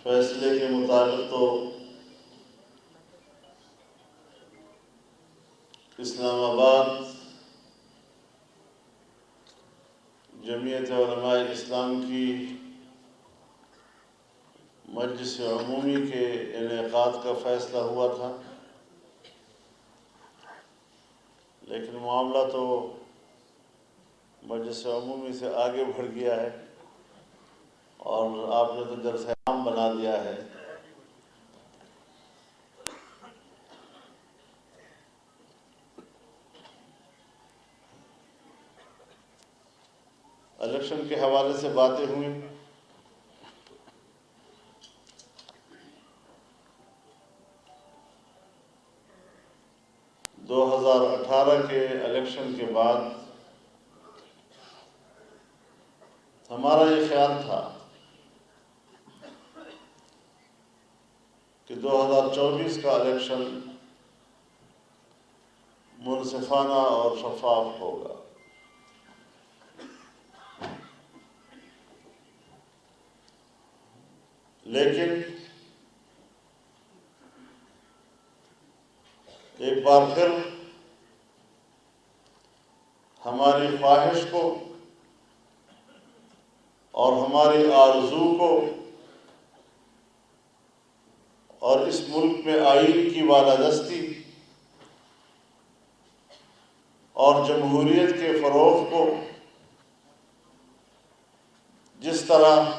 فیصلے کے مطابق تو اسلام آباد جمعیت علماء اسلام کی مجلس عمومی کے انعقاد کا فیصلہ ہوا تھا، لیکن معاملہ تو مجلس عمومی سے آگے بڑھ گیا ہے اور آپ نے تو جلسہ عام بنا دیا ہے۔ الیکشن کے حوالے سے باتیں ہوئیں۔ 2018 کے الیکشن کے بعد ہمارا یہ خیال تھا کہ 2024 کا الیکشن منصفانہ اور شفاف ہوگا، لیکن ایک بار پھر ہماری خواہش کو اور ہماری آرزو کو اور اس ملک میں آئین کی بالادستی اور جمہوریت کے فروغ کو جس طرح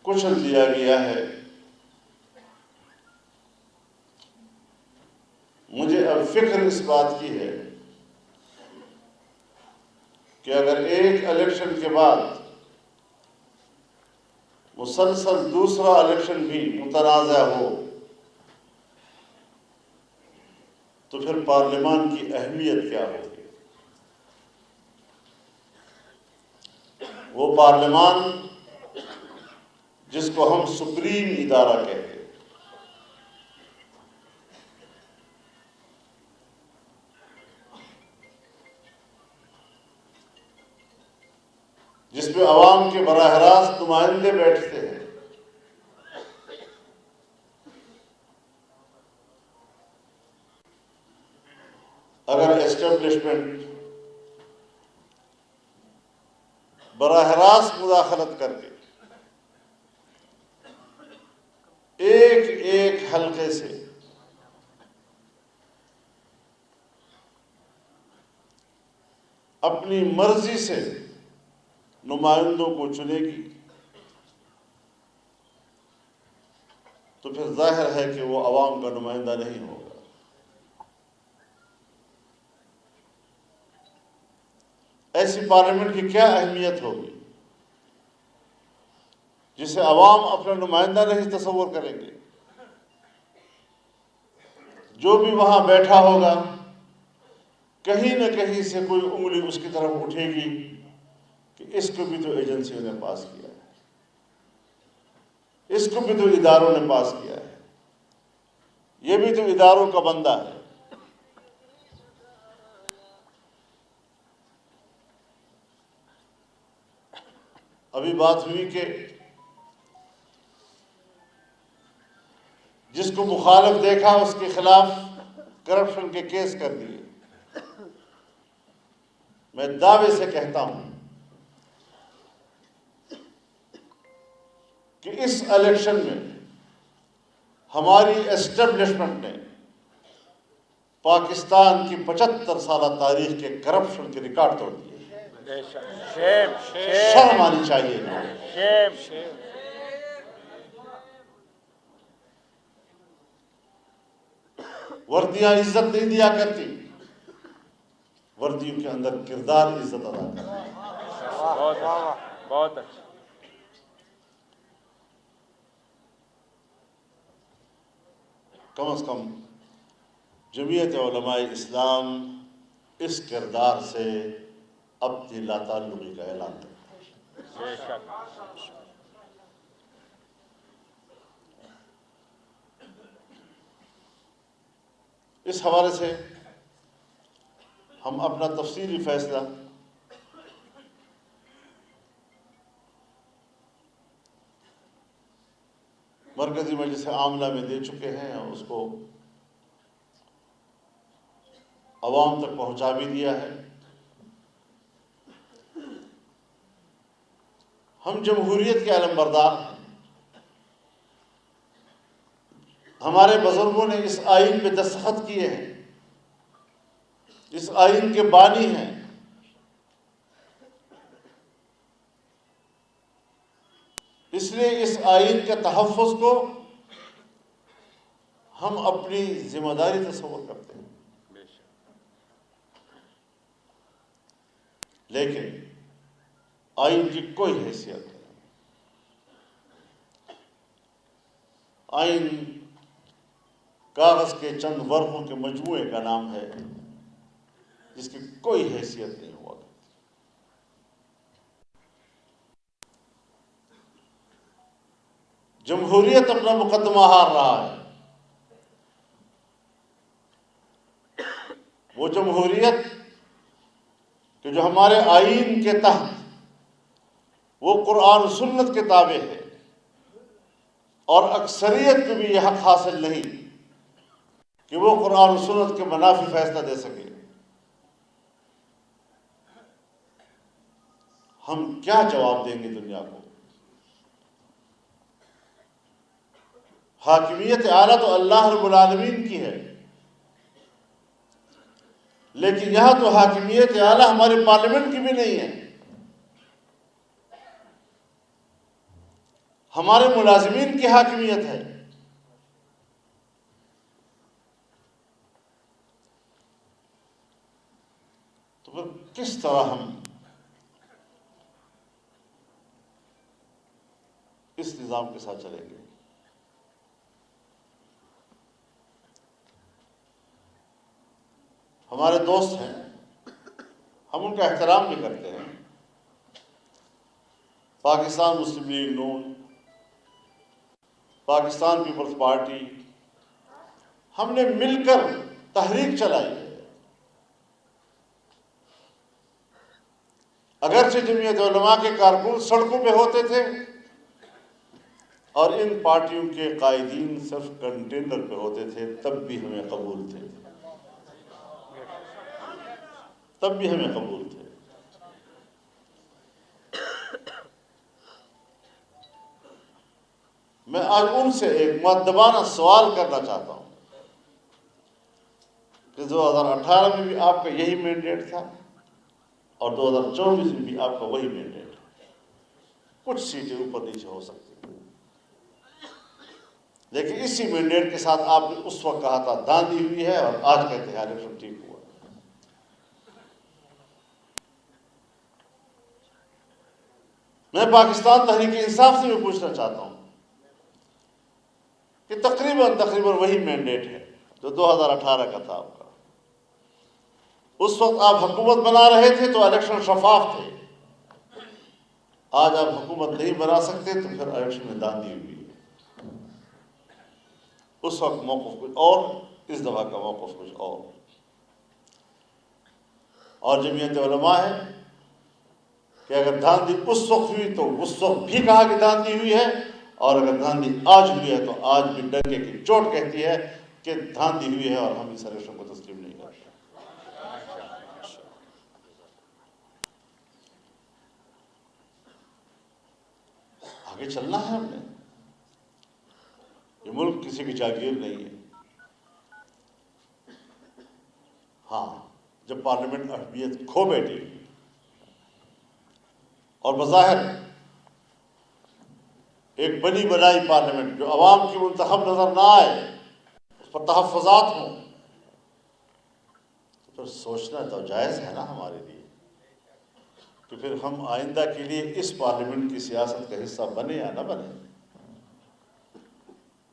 کچل دیا گیا ہے، مجھے اب فکر اس بات کی ہے کہ اگر ایک الیکشن کے بعد مسلسل دوسرا الیکشن بھی متنازع ہو تو پھر پارلیمان کی اہمیت کیا ہوگی؟ وہ پارلیمان جس کو ہم سپریم ادارہ کہتے ہیں، جس میں عوام کے براہ راست نمائندے بیٹھتے ہیں، اگر اسٹیبلشمنٹ براہ راست مداخلت کر کے ایک ایک حلقے سے اپنی مرضی سے نمائندوں کو چنے گی تو پھر ظاہر ہے کہ وہ عوام کا نمائندہ نہیں ہوگا۔ ایسی پارلیمنٹ کی کیا اہمیت ہوگی جسے عوام اپنا نمائندہ نہیں تصور کریں گے؟ جو بھی وہاں بیٹھا ہوگا کہیں نہ کہیں سے کوئی انگلی اس کی طرف اٹھے گی کہ اس کو بھی تو ایجنسیوں نے پاس کیا ہے، اس کو بھی تو اداروں نے پاس کیا ہے، یہ بھی تو اداروں کا بندہ ہے۔ ابھی بات ہوئی کہ جس کو مخالف دیکھا اس کے خلاف کرپشن کے کیس کر دیے۔ میں دعوے سے کہتا ہوں کہ اس الیکشن میں ہماری اسٹیبلشمنٹ نے پاکستان کی 75 سالہ تاریخ کے کرپشن کے ریکارڈ توڑ دیے۔ شرم آنی چاہیے۔ وردیاں عزت نہیں دیا کرتی، وردیوں کے اندر کردار عزت ادا کرتا ہے۔ بہت اچھا۔ کم از کم جمعیت علماء اسلام اس کردار سے اپنی لا تعلقی کا اعلان کرتا ہے۔ اس حوالے سے ہم اپنا تفصیلی فیصلہ مرکزی مجلس عاملہ میں دے چکے ہیں اور اس کو عوام تک پہنچا بھی دیا ہے۔ ہم جمہوریت کے علم بردار ہیں، ہمارے بزرگوں نے اس آئین پہ دستخط کیے ہیں، اس آئین کے بانی ہیں۔ اس لیے اس آئین کے تحفظ کو ہم اپنی ذمہ داری تصور کرتے ہیں، لیکن آئین کی کوئی حیثیت نہیں۔ آئین کاغذ کے چند ورقوں کے مجموعے کا نام ہے جس کی کوئی حیثیت نہیں ہوا کرتی۔ جمہوریت اپنا مقدمہ ہار رہا ہے۔ وہ جمہوریت کہ جو ہمارے آئین کے تحت وہ قرآن و سنت کے تابع ہے، اور اکثریت کو بھی یہ حق حاصل نہیں کہ وہ قرآن و سنت کے منافی فیصلہ دے سکے۔ ہم کیا جواب دیں گے دنیا کو؟ حاکمیت اعلیٰ تو اللہ رب العالمین کی ہے، لیکن یہاں تو حاکمیت اعلیٰ ہمارے پارلیمنٹ کی بھی نہیں ہے، ہمارے ملازمین کی حاکمیت ہے۔ تو پھر کس طرح ہم اس نظام کے ساتھ چلیں گے؟ ہمارے دوست ہیں، ہم ان کا احترام بھی کرتے ہیں، پاکستان مسلم لیگ نون، پاکستان پیپلز پارٹی، ہم نے مل کر تحریک چلائی ہے۔ اگرچہ جمعیت علماء کے کارکن سڑکوں پہ ہوتے تھے اور ان پارٹیوں کے قائدین صرف کنٹینر پہ ہوتے تھے، تب بھی ہمیں قبول تھے، تب بھی ہمیں قبول تھے۔ میں آج ان سے ایک مؤدبانہ سوال کرنا چاہتا ہوں کہ 2018 میں بھی آپ کا یہی مینڈیٹ تھا اور 2024 میں بھی آپ کا وہی مینڈیٹ ہے۔ کچھ سیٹیں اوپر نیچے ہو سکتی ہیں، لیکن اسی مینڈیٹ کے ساتھ آپ نے اس وقت کہا تھا داندھی ہوئی ہے، اور آج کہتے ہیں الیکشن ٹھیک ہوا۔ میں پاکستان تحریک انصاف سے بھی پوچھنا چاہتا ہوں کہ تقریباً وہی مینڈیٹ ہے جو 2018 کا تھا آپ کا۔ اس وقت آپ حکومت بنا رہے تھے تو الیکشن شفاف تھے، آج آپ حکومت نہیں بنا سکتے تو پھر الیکشن میں داندھی ہوئی ہے۔ اس وقت موقف کچھ اور، اس دفعہ کا موقف کچھ اور جمعیت علماء ہے کہ اگر دھاندلی اس وقت ہوئی تو اس وقت بھی کہا کہ دھاندلی ہوئی ہے، اور اگر دھاندلی آج ہوئی ہے تو آج بھی ڈنکے کی چوٹ کہتی ہے کہ دھاندلی ہوئی ہے، اور ہم اس الیکشن کو تسلیم نہیں کرتے۔ آگے چلنا ہے ہم نے، یہ ملک کسی کی جاگیر نہیں ہے۔ ہاں، جب پارلیمنٹ اہمیت کھو بیٹھی اور بظاہر ایک بنی بنائی پارلیمنٹ جو عوام کی منتخب نظر نہ آئے، اس پر تحفظات ہوں، تو پھر سوچنا تو جائز ہے نا ہمارے لیے کہ پھر ہم آئندہ کے لیے اس پارلیمنٹ کی سیاست کا حصہ بنے یا نہ بنے،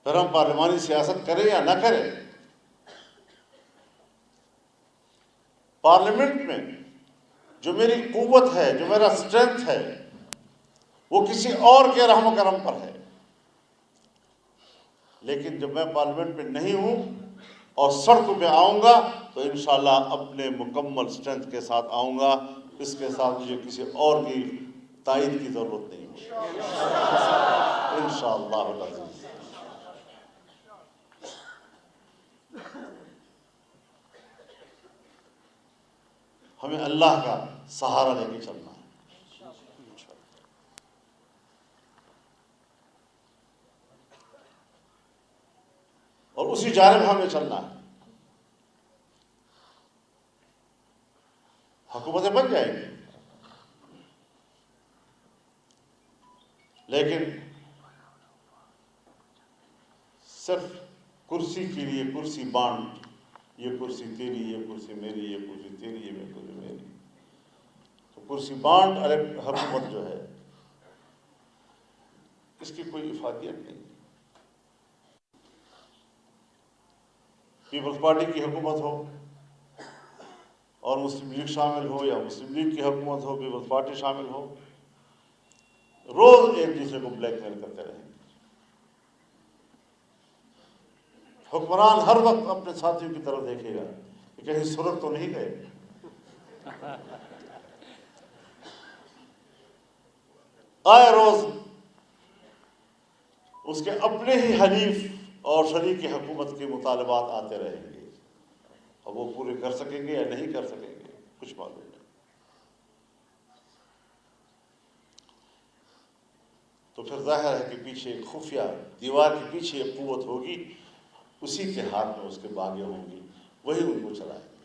پھر ہم پارلیمانی سیاست کریں یا نہ کریں۔ پارلیمنٹ میں جو میری قوت ہے، جو میرا اسٹرینتھ ہے، وہ کسی اور کے رحم و کرم پر ہے، لیکن جب میں پارلیمنٹ میں نہیں ہوں اور سڑکوں پہ آؤں گا تو انشاءاللہ اپنے مکمل اسٹرینتھ کے ساتھ آؤں گا، اس کے ساتھ مجھے کسی اور کی تائید کی ضرورت نہیں ہے، انشاءاللہ العزیز۔ ہمیں اللہ کا سہارا لے کے چلنا ہے، اور اسی جانب ہمیں چلنا ہے۔ حکومتیں بن جائیں گی، لیکن صرف کرسی کے لیے کرسی بانٹ، یہ کرسی تیری، یہ کرسی میری، یہ کرسی تیری، یہ کرسی میری، تو کرسی بانٹ حکومت جو ہے اس کی کوئی افادیت نہیں۔ پیپلز پارٹی کی حکومت ہو اور مسلم لیگ شامل ہو، یا مسلم لیگ کی حکومت ہو پیپلز پارٹی شامل ہو، روز ایک دوسرے کو بلیک میل کرتے رہیں گے۔ حکمران ہر وقت اپنے ساتھیوں کی طرف دیکھے گا کہ کہیں سرخ تو نہیں گئے۔ آئے روز اس کے اپنے ہی حلیف اور شریک حکومت کے مطالبات آتے رہیں گے، اور وہ پورے کر سکیں گے یا نہیں کر سکیں گے کچھ معلوم نہیں۔ تو پھر ظاہر ہے کہ پیچھے خفیہ دیوار کے پیچھے ایک قوت ہوگی، اسی کے ہاتھ میں اس کے باغیں ہوں گی، وہی ان کو چلائیں گے۔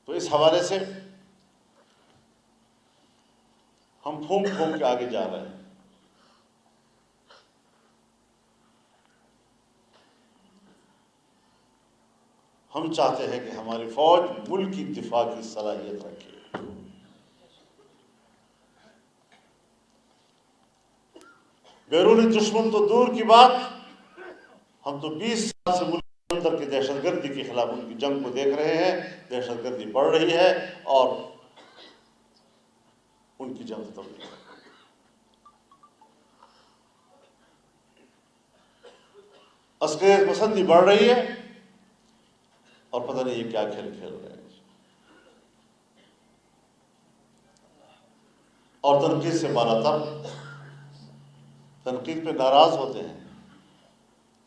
تو اس حوالے سے ہم پھونک پھونک کے آگے جا رہے ہیں۔ ہم چاہتے ہیں کہ ہماری فوج ملک کی دفاع کی صلاحیت رکھے۔ بیرون دشمن تو دور کی بات، ہم تو 20 سال سے ملک کے اندر کی دہشت گردی کے خلاف ان کی جنگ کو دیکھ رہے ہیں۔ دہشت گردی بڑھ رہی ہے اور ان کی جنگ ختم نہیں۔ عسکریت پسندی بڑھ رہی ہے اور پتہ نہیں یہ کیا کھیل کھیل رہے ہیں، اور تنقید سے بالاتر، تنقید پہ ناراض ہوتے ہیں،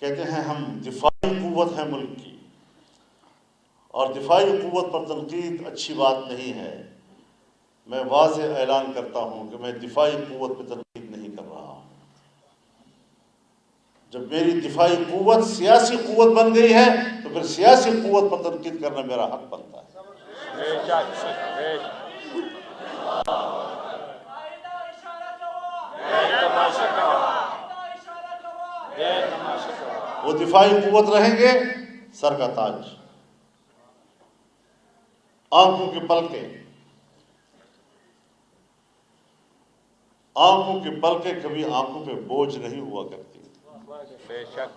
کہتے ہیں ہم دفاعی قوت ہے ملک کی، اور دفاعی قوت پر تنقید اچھی بات نہیں ہے۔ میں واضح اعلان کرتا ہوں کہ میں دفاعی قوت پہ تنقید نہیں کر رہا ہوں۔ جب میری دفاعی قوت سیاسی قوت بن گئی ہے تو پھر سیاسی قوت پر تنقید کرنا میرا حق بنتا ہے۔ وہ دفاعی قوت رہیں گے سر کا تاج، آنکھوں کی پلکیں، آنکھوں کی پلکیں کبھی آنکھوں پہ بوجھ نہیں ہوا کرتی، بے شک۔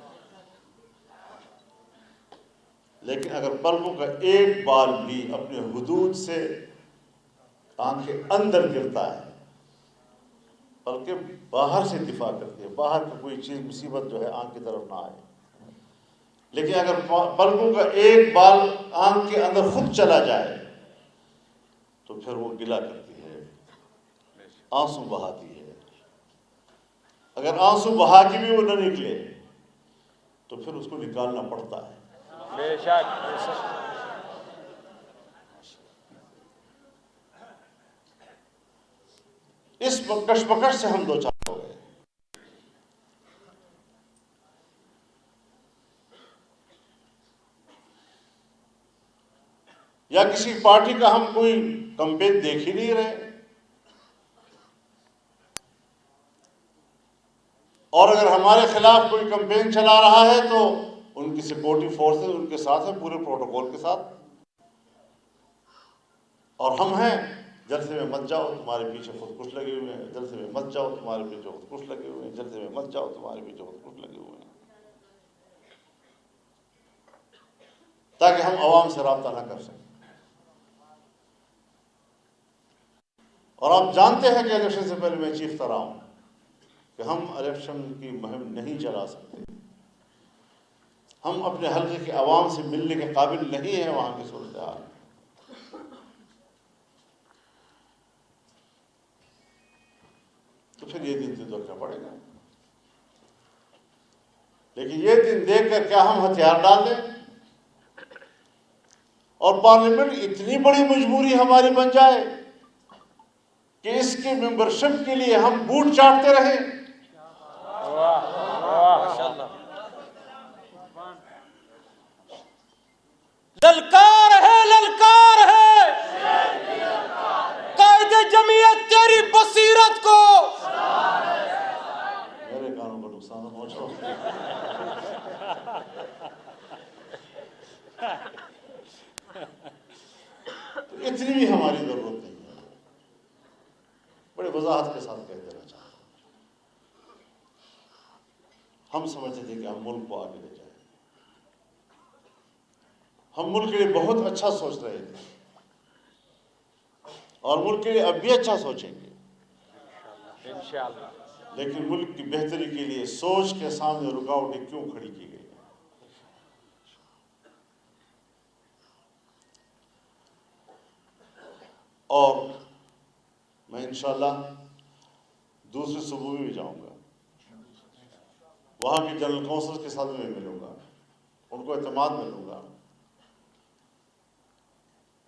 لیکن اگر پلکوں کا ایک بال بھی اپنے حدود سے آنکھ کے اندر گرتا ہے، بلکہ باہر سے دفاع کرتی ہے، باہر کی کوئی چیز مصیبت جو ہے آنکھ کی طرف نہ آئے، لیکن اگر پلکوں کا ایک بال آنکھ کے اندر خود چلا جائے تو پھر وہ گلہ کرتی ہے، آنسو بہاتی ہے۔ اگر آنسو بہا کے بھی وہ نہ نکلے تو پھر اس کو نکالنا پڑتا ہے۔ بے شک۔ اس کشمکش سے ہم دو چار ہو گئے۔ یا کسی پارٹی کا ہم کوئی کمپین دیکھ ہی نہیں رہے، اور اگر ہمارے خلاف کوئی کمپین چلا رہا ہے تو ان کی سیکورٹی فورسز ان کے ساتھ ہیں، پورے پروٹوکول کے ساتھ، اور ہم ہیں جلسے میں مت جاؤ تمہارے پیچھے خود کش لگے ہوئے ہیں، جلسے میں مت جاؤ تمہارے پیچھے خود کش لگے ہوئے ہیں، جلسے میں مت جاؤ تمہارے پیچھے خود کش لگے ہوئے ہیں، تاکہ ہم عوام سے رابطہ نہ کر سکیں۔ اور آپ جانتے ہیں کہ الیکشن سے پہلے میں چیختا رہا ہوں کہ ہم الیکشن کی مہم نہیں چلا سکتے، ہم اپنے حلقے کے عوام سے ملنے کے قابل نہیں ہیں وہاں کی صورتحال۔ تو پھر یہ دن سے دیکھنا پڑے گا۔ لیکن یہ دن دیکھ کر کیا ہم ہتھیار ڈال دیں اور پارلیمنٹ اتنی بڑی مجبوری ہماری بن جائے کہ اس کی ممبرشپ کے لیے ہم بوٹ چاٹتے رہیں؟ للکار ہے قائد جمعیت تیری بصیرت کو. میرے کانوں کو نقصان پہنچو. تو اتنی بھی ہماری ضرورت نہیں ہے. بڑی وضاحت کے ساتھ کہہ دینا چاہتا ہوں. ہم سمجھتے تھے کہ ہم ملک کو آگے لے جائیں. ہم ملک کے لیے بہت اچھا سوچ رہے تھے اور ملک کے لیے اب بھی اچھا سوچیں گے. انشاءاللہ. لیکن ملک کی بہتری کے لیے سوچ کے سامنے رکاوٹیں کیوں کھڑی کی گئی؟ اور میں انشاءاللہ دوسرے صوبوں میں بھی جاؤں گا. وہاں کے جنرل کونسل کے ساتھ میں ملوں گا, ان کو اعتماد ملوں گا.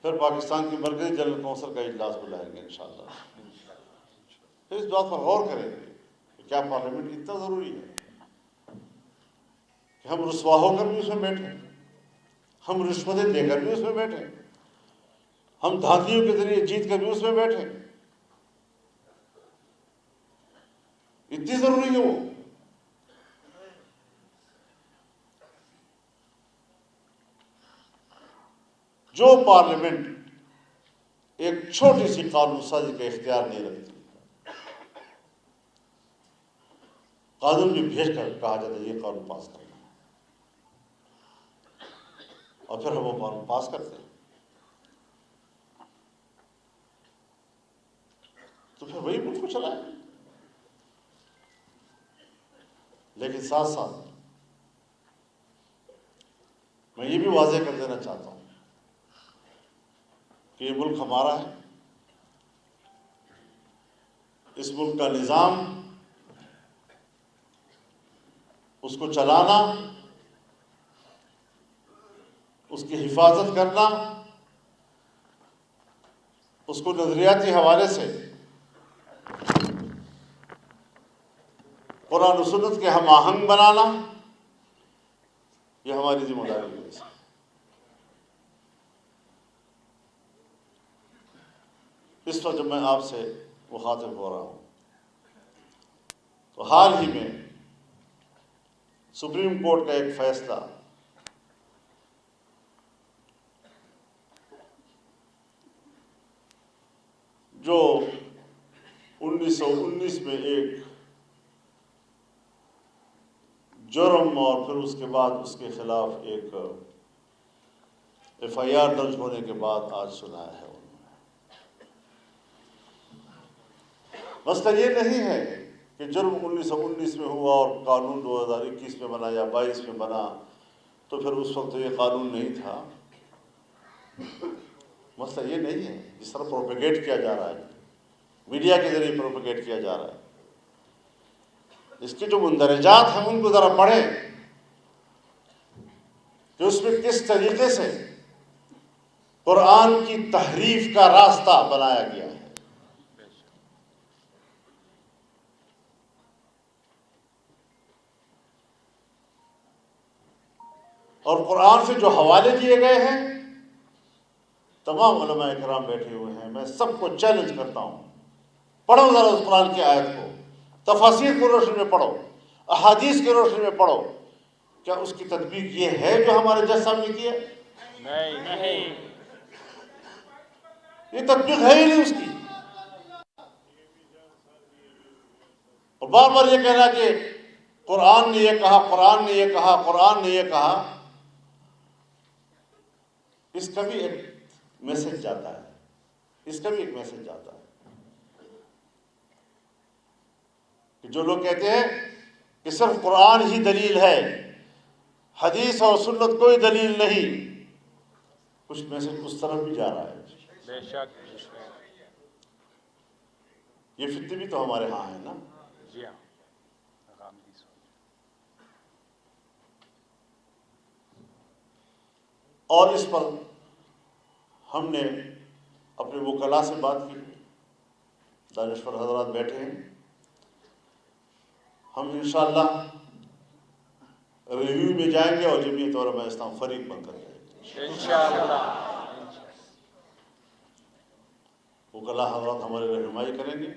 پھر پاکستان کی مرکزی جنرل کونسل کا اجلاس بلائیں گے انشاءاللہ. پھر اس بات پر غور کریں گے کہ کیا پارلیمنٹ اتنا ضروری ہے کہ ہم رسوا ہو کر بھی اس میں بیٹھیں, ہم رشوتیں دے کر بھی اس میں بیٹھیں, ہم دھاندلیوں کے ذریعے جیت کر بھی اس میں بیٹھیں. اتنی ضروری ہے وہ. جو پارلیمنٹ ایک چھوٹی سی قانون سازی کا اختیار نہیں رکھتی, قانون بھی بھیج کر کہا جاتا ہے یہ قانون پاس کرنا ہے, اور پھر ہم وہ قانون پاس کرتے ہیں, تو پھر وہی ملک کو چلائیں. لیکن ساتھ ساتھ میں یہ بھی واضح کر دینا چاہتا ہوں کہ یہ ملک ہمارا ہے. اس ملک کا نظام, اس کو چلانا, اس کی حفاظت کرنا, اس کو نظریاتی حوالے سے قرآن و سنت کے ہم آہنگ بنانا, یہ ہماری ذمہ داری ہے. اس وقت جب میں آپ سے مخاطب ہو رہا ہوں تو حال ہی میں سپریم کورٹ کا ایک فیصلہ جو 1919 میں ایک جرم اور پھر اس کے بعد اس کے خلاف ایک FIR درج ہونے کے بعد آج سنایا ہے. مسئلہ یہ نہیں ہے کہ جرم 1919 میں ہوا اور قانون 2021 میں بنا یا 22 میں بنا تو پھر اس وقت یہ قانون نہیں تھا. مسئلہ یہ نہیں ہے جس طرح پروپیگیٹ کیا جا رہا ہے, میڈیا کے ذریعے پروپیگیٹ کیا جا رہا ہے. اس کے جو مندرجات ہیں ان کو ذرا پڑھیں کہ اس میں کس طریقے سے قرآن کی تحریف کا راستہ بنایا گیا ہے. اور قرآن سے جو حوالے دیے گئے ہیں, تمام علماء کرام بیٹھے ہوئے ہیں, میں سب کو چیلنج کرتا ہوں, پڑھو ذرا اس قرآن کی آیت کو, تفاسیر کی روشنی میں پڑھو, احادیث کی روشنی میں پڑھو. کیا اس کی تطبیق یہ ہے جو ہمارے جج صاحب نے کی ہے؟ نہیں. یہ تطبیق ہے ہی نہیں اس کی. اور بار بار یہ کہنا کہ قرآن نے یہ کہا, قرآن نے یہ کہا, قرآن نے یہ کہا, اس کا بھی ایک میسج جاتا ہے, اس کا بھی ایک میسج جاتا ہے کہ جو لوگ کہتے ہیں کہ صرف قرآن ہی دلیل ہے, حدیث اور سنت کوئی دلیل نہیں, کچھ میسج اس طرف بھی جا رہا ہے. بے شک. یہ فتنے بھی تو ہمارے ہاں ہیں نا. جی ہاں. اور اس پر ہم نے اپنے وکلاء سے بات کی، دانشور حضرات بیٹھے ہیں، ہم انشاءاللہ ریویو میں جائیں گے اور جمعیت علماء اسلام فریق بن کر جائیں گے انشاءاللہ۔ وکلاء حضرات ہماری رہنمائی کریں گے۔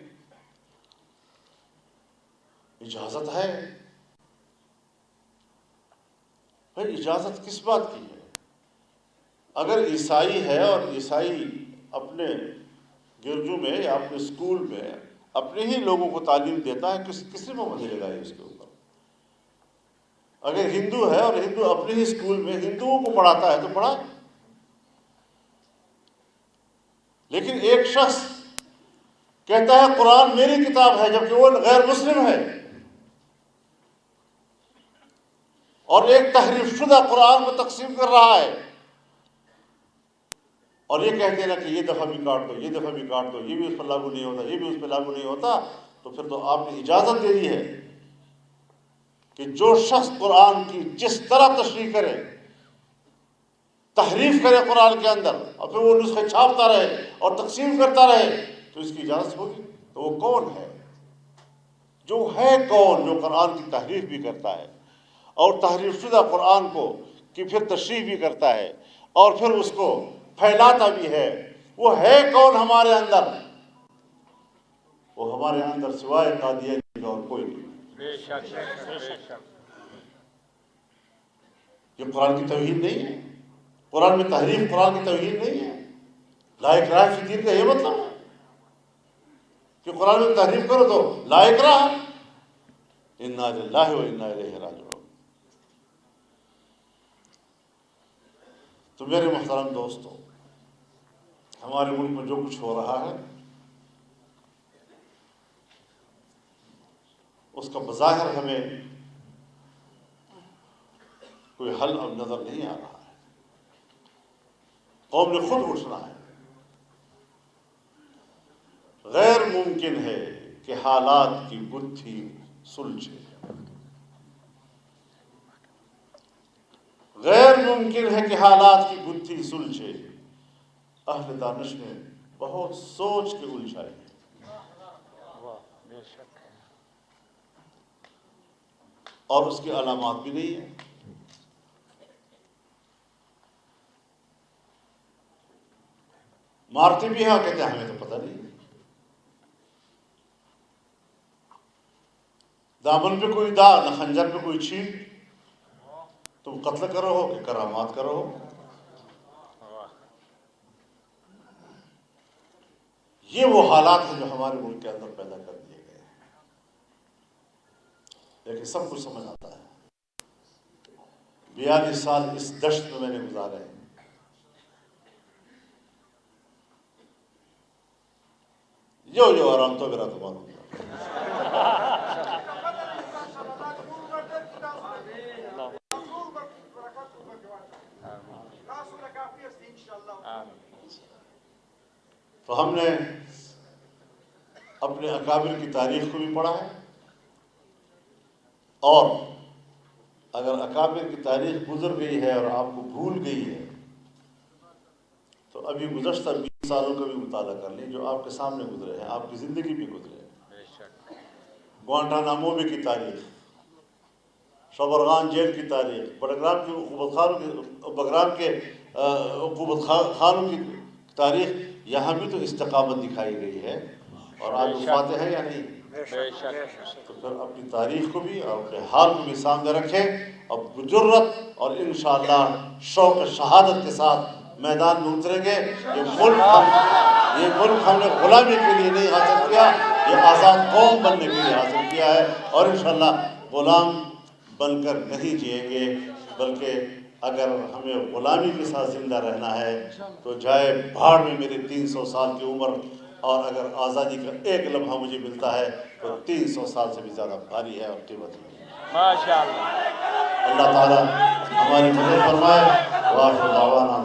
اجازت ہے بھائی، اجازت کس بات کی ہے؟ اگر عیسائی ہے اور عیسائی اپنے گرجوں میں یا اپنے اسکول میں اپنے ہی لوگوں کو تعلیم دیتا ہے، کس نے پابندی لگائی اس کے اوپر؟ اگر ہندو ہے اور ہندو اپنے ہی اسکول میں ہندوؤں کو پڑھاتا ہے تو پڑھا۔ لیکن ایک شخص کہتا ہے قرآن میری کتاب ہے جبکہ وہ غیر مسلم ہے، اور ایک تحریف شدہ قرآن کو تقسیم کر رہا ہے، اور یہ کہتے ہیں نا کہ یہ دفعہ بھی کاٹ دو، یہ دفعہ بھی کاٹ دو، یہ بھی اس پر لاگو نہیں ہوتا، یہ بھی اس پہ لاگو نہیں ہوتا، تو پھر تو آپ نے اجازت دے دی ہے کہ جو شخص قرآن کی جس طرح تشریح کرے، تحریف کرے قرآن کے اندر، اور پھر وہ نسخے چھاپتا رہے اور تقسیم کرتا رہے، تو اس کی اجازت ہوگی؟ تو وہ کون ہے؟ جو ہے کون جو قرآن کی تحریف بھی کرتا ہے اور تحریف شدہ قرآن کو کی پھر تشریح بھی کرتا ہے اور پھر اس کو پھیلاتا بھی ہے، وہ ہے کون ہمارے اندر؟ وہ ہمارے اندر سوائے قادیانی کا اور کوئی نہیں۔ بے شک بے شک۔ یہ قرآن کی توہین نہیں ہے، قرآن میں تحریف قرآن کی توہین نہیں ہے۔ لا اکراہ فی الدین کا یہ مطلب ہے کہ قرآن میں تحریف کرو تو لا اکراہ، انا للہ و انا الیہ راجعون۔ تو میرے محترم دوستو، ہمارے ملک میں جو کچھ ہو رہا ہے اس کا بظاہر ہمیں کوئی حل اب نظر نہیں آ رہا ہے۔ قوم نے خود اٹھنا ہے۔ غیر ممکن ہے کہ حالات کی گتھی سلجھے، غیر ممکن ہے کہ حالات کی گتھی سلجھے۔ اہل دانش نے بہت سوچ کے الجھائی ہے واہ، بے شک۔ اور اس کی علامات بھی نہیں ہیں۔ مارتے بھی ہیں، کہتے ہیں ہمیں تو پتہ نہیں، دامن پہ کوئی داغ نہ خنجر پہ کوئی چھینٹ، تم قتل کرو ہو کہ کرامات کرو ہو۔ یہ وہ حالات ہیں جو ہمارے ملک کے اندر پیدا کر دیے گئے ہیں، لیکن سب کچھ سمجھ آتا ہے۔ 42 سال اس دشت میں نے گزارے ہیں، جو آرام تو میرا تو معلوم ہے۔ تو ہم نے اپنے اکابر کی تاریخ کو بھی پڑھا ہے، اور اگر اکابر کی تاریخ گزر گئی ہے اور آپ کو بھول گئی ہے تو ابھی گزشتہ 20 سالوں کا بھی مطالعہ کر لیں جو آپ کے سامنے گزرے ہیں، آپ کی زندگی بھی گزرے ہیں۔ گوانٹانامو بے کی تاریخ، شبرغان جیل کی تاریخ، بڑگرام کے عقوبت خانوں کی تاریخ، یہاں بھی تو استقامت دکھائی گئی ہے، اور آج وفات ہے یا نہیں؟ تو پھر اپنی تاریخ کو بھی اور اپنے حال کو بھی سامنے رکھیں اور بجرت اور انشاءاللہ شوق شہادت کے ساتھ میدان میں اتریں گے۔ یہ ملک ہم نے غلامی کے لیے نہیں حاصل کیا، یہ آزاد قوم بننے کے لیے حاصل کیا ہے، اور انشاءاللہ غلام بن کر نہیں جئیں گے، بلکہ اگر ہمیں غلامی کے ساتھ زندہ رہنا ہے تو جائے بھاڑ میں میری 300 سال کی عمر، اور اگر آزادی کا ایک لمحہ مجھے ملتا ہے تو 300 سال سے بھی زیادہ بھاری ہے اور قیمتی ہے۔ ماشاءاللہ۔ اللہ تعالیٰ ہماری مدد فرمائے۔ وآخر دعوانا